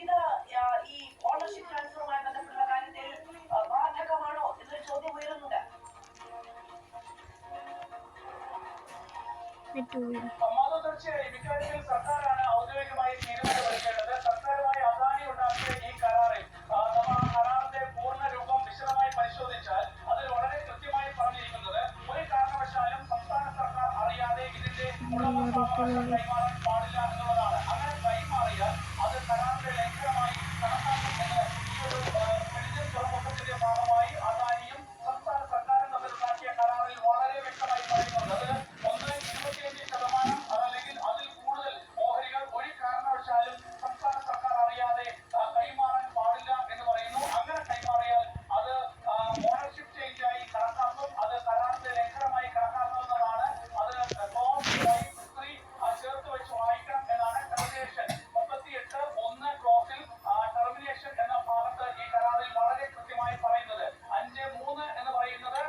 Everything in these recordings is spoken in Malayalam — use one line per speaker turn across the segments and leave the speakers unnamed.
ഇത് ഈ ഓണർഷിപ്പ് ട്രാൻസ്ഫറുമായി ബന്ധപ്പെട്ടുള്ള കാര്യത്തിൽ ബാധകമാണോ എന്നൊരു ചോദ്യം ഉയരുന്നുണ്ട്. തീർച്ചയായും ഇക്കാര്യത്തിൽ സർക്കാരാണ് ഔദ്യോഗികമായി തീരുമാനമെടുക്കേണ്ടത്. സർക്കാരുമായി അദാനി ഉണ്ടാക്കിയ ഈ കരാറിൽ നമ്മൾ ആ കരാറിന്റെ പൂർണ്ണ രൂപം വിശദമായി പരിശോധിച്ചാൽ അതിൽ വളരെ കൃത്യമായി പറഞ്ഞിരിക്കുന്നത് ഒരു കാരണവശാലും സംസ്ഥാന സർക്കാർ അറിയാതെ ഇതിന്റെ ഉടമസ്ഥാവകാശം കൈമാറാൻ പാടില്ല എന്നുള്ളതാണ്. അങ്ങനെ കൈമാറിയാൽ അത് കരാറിന്റെ ലംഘനമായി കണക്കാക്കുമെന്ന് ഈ ഒരു വിഴിഞ്ഞം തുറമുഖത്തിന്റെ ഭാഗമായി അദാനിയും സംസ്ഥാന സർക്കാരും തമ്മിലുണ്ടാക്കിയ കരാറിൽ വളരെ വ്യക്തമായി പറയുന്നുണ്ട്. അത് 25% അതല്ലെങ്കിൽ അതിൽ കൂടുതൽ ഓഹരികൾ ഒരു കാരണവശാലും സംസ്ഥാന സർക്കാർ അറിയാതെ കൈമാറാൻ പാടില്ല എന്ന് പറയുന്നു. അങ്ങനെ കൈമാറിയാൽ അത് ഓണർഷിപ്പ് ചേഞ്ചായി കണക്കാക്കും. അത് കരാറിന്റെ ലംഘനമായി കണക്കാക്കുന്നതാണ്. അത് ചേർത്ത് വെച്ച് വായിക്കണം എന്നാണ് ടെർമിനേഷൻ 38(1) ക്ലോസിൽ ടെർമിനേഷൻ എന്ന ഭാഗത്ത് ഈ കരാറിൽ വളരെ കൃത്യമായി പറയുന്നത്. 5(3) എന്ന് പറയുന്നത്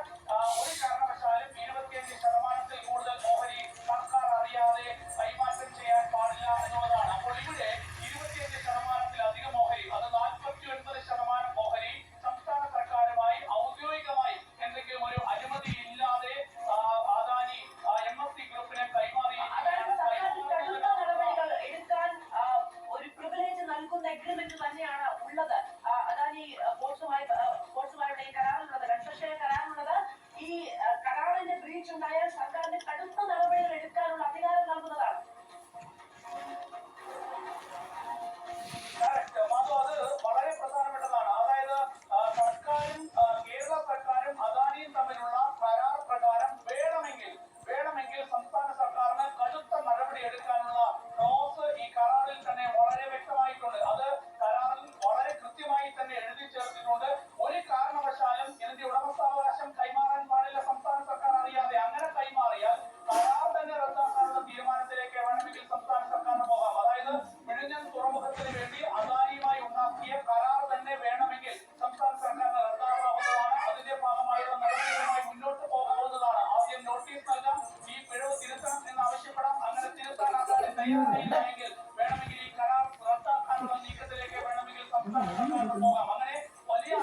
ഒരു കാരണവശാലും 25%-ൽ കൂടുതൽ ഓഹരി സർക്കാർ അറിയാതെ കൈമാറ്റം ചെയ്യാൻ പാടില്ല എന്നുള്ളതാണ്. അപ്പോൾ ഇവിടെ 25%-ലധികം ഓഹരി, അത് 49% ഓഹരി സംസ്ഥാന സർക്കാരുമായി ഔദ്യോഗികമായി എന്തെങ്കിലും ഒരു അനുമതി ഇല്ലാതെ അദാനി MSC ഗ്രൂപ്പിനെ കൈമാറി നടപടികൾ എടുക്കാൻ ഒരു പ്രിവിലേജ് നൽകുന്ന എഗ്രിമെന്റ് തന്നെയാണ് ഉള്ളത്. അദാനി പോർട്സുമാരുടെ ഈ കരാറിലുള്ളത്, കൺസ്ട്രക്ഷൻ കരാറിലുള്ളത്. ഈ കരാറിന്റെ ബ്രീച്ച് ഉണ്ടായാൽ സർക്കാരിന് കടുത്ത നടപടികൾ എടുക്കാനുള്ള അധികാരം നൽകുന്നതാണ്. അത് വളരെ പ്രധാനപ്പെട്ടതാണ്. അതായത് സർക്കാരും കേരള സർക്കാരും അദാനിയും തമ്മിലുള്ള കരാർ പ്രകാരം വേണമെങ്കിൽ സംസ്ഥാന സർക്കാരിന് കടുത്ത നടപടി എടുക്കാനുള്ള ക്ലോസ് ഈ കരാറിൽ തന്നെ വളരെ വ്യക്തമായിട്ടുണ്ട്. അത് കരാറിൽ വളരെ കൃത്യമായി തന്നെ എഴുതി ചേർത്തിട്ടുണ്ട്. ഒരു കാരണവശാലും ഇതിന്റെ ഉടമസ്ഥാവകാശം കൈമാറാൻ പാടില്ല സംസ്ഥാന സർക്കാർ അറിയാതെ. അങ്ങനെ കൈമാറിയാൽ കരാർ തന്നെ റദ്ദാക്കാനുള്ള തീരുമാനത്തിലേക്ക് വേണമെങ്കിൽ സംസ്ഥാന സർക്കാരിന് പോകാം. അതായത് വിഴിഞ്ഞം തുറമുഖത്തിന് വേണ്ടി അദാനിയുമായി ഉണ്ടാക്കിയ കരാർ തന്നെ വേണമെങ്കിൽ സംസ്ഥാന സർക്കാരിന് റദ്ദാക്കാവുന്നതാണ്. അതിന്റെ ഭാഗമായുള്ള നടപടികളുമായി മുന്നോട്ട് പോകുന്നതാണ്. ആദ്യം നോട്ടീസ് നൽകാം, ഈ പിഴവ് തിരുത്തണം എന്ന് ആവശ്യപ്പെടാം. അങ്ങനെ തിരുത്താൻ അദാനി തയ്യാറായില്ലെങ്കിൽ വേണമെങ്കിൽ ഈ കരാർ റദ്ദാക്കാനുള്ള നീക്കത്തിലേക്ക് വേണമെങ്കിൽ സംസ്ഥാന സർക്കാരിന് പോകാം. അങ്ങനെ വലിയ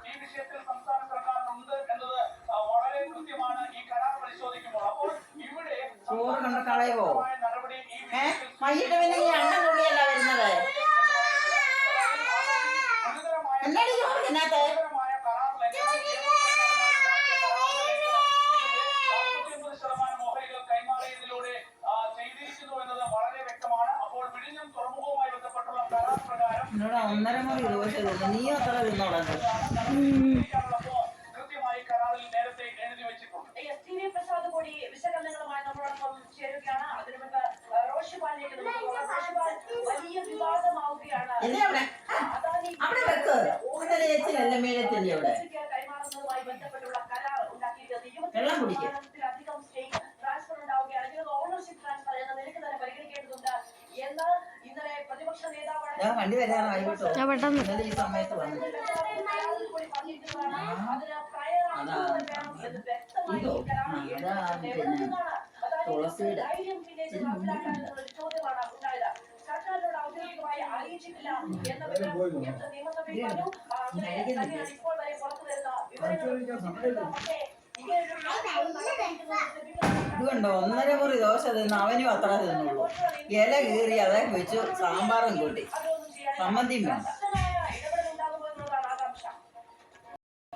ഈ വിഷയത്തിൽ സംസ്ഥാന സർക്കാരിനുണ്ട് എന്നത് വളരെ കൃത്യമാണ് ഈ കരാർ പരിശോധിക്കുമ്പോൾ. അപ്പോൾ ഇവിടെ നടപടി ഈ ഗുരുതരമായ കരാർ ഓഹരികൾ കൈമാറിയതിലൂടെ ചെയ്തിരിക്കുന്നു എന്നത് വളരെ വ്യക്തമാണ്. അപ്പോൾ വിഴിഞ്ഞം തുറമുഖവുമായി ബന്ധപ്പെട്ടുള്ള കരാർ പ്രകാരം കൃത്യമായി കരാറിൽ നേരത്തെ എഴുതി വെച്ചിട്ടുണ്ട്. TV പ്രസാദ് കൂടി വിശകലനങ്ങളുമായി നമ്മളോടൊപ്പം ചേരുകയാണ്. അതിനു മുൻപ് റോഷിപാലിലേക്ക് വലിയ വിവാദമാവുകയാണ്. കൈമാറുന്നതുമായി ബന്ധപ്പെട്ടുള്ള കരാർ ഉണ്ടാക്കിയിട്ട് 20%-ലധികം സ്റ്റേക്ക് ട്രാൻസ്ഫർ ഉണ്ടാവുകയാണെങ്കിൽ അത് ഓണർഷിപ്പ് ട്രാൻസ്ഫർ എന്ന നിലയ്ക്ക് തന്നെ പരിഗണിക്കേണ്ടതുണ്ട് എന്ന് ഇന്നലെ പ്രതിപക്ഷ നേതാവാണ് ചോദ്യമാണ് ഉണ്ടായത്. സർക്കാരിനോട് ഔദ്യോഗികമായി അറിയിച്ചിട്ടില്ല എന്നവര് നിയമസഭയിൽ പറഞ്ഞു. ഇപ്പോൾ വരെ പുറത്തു വരുന്ന വിവരങ്ങൾ
ഇതുകൊണ്ടോ 1.5 മുറി ദോശ തിന്ന് അവനും അത്ര തിന്നുള്ളൂ. ഇല കീറി അതൊക്കെ വെച്ച് സാമ്പാറും കൂട്ടി, സമ്മന്തിയും വേണ്ട.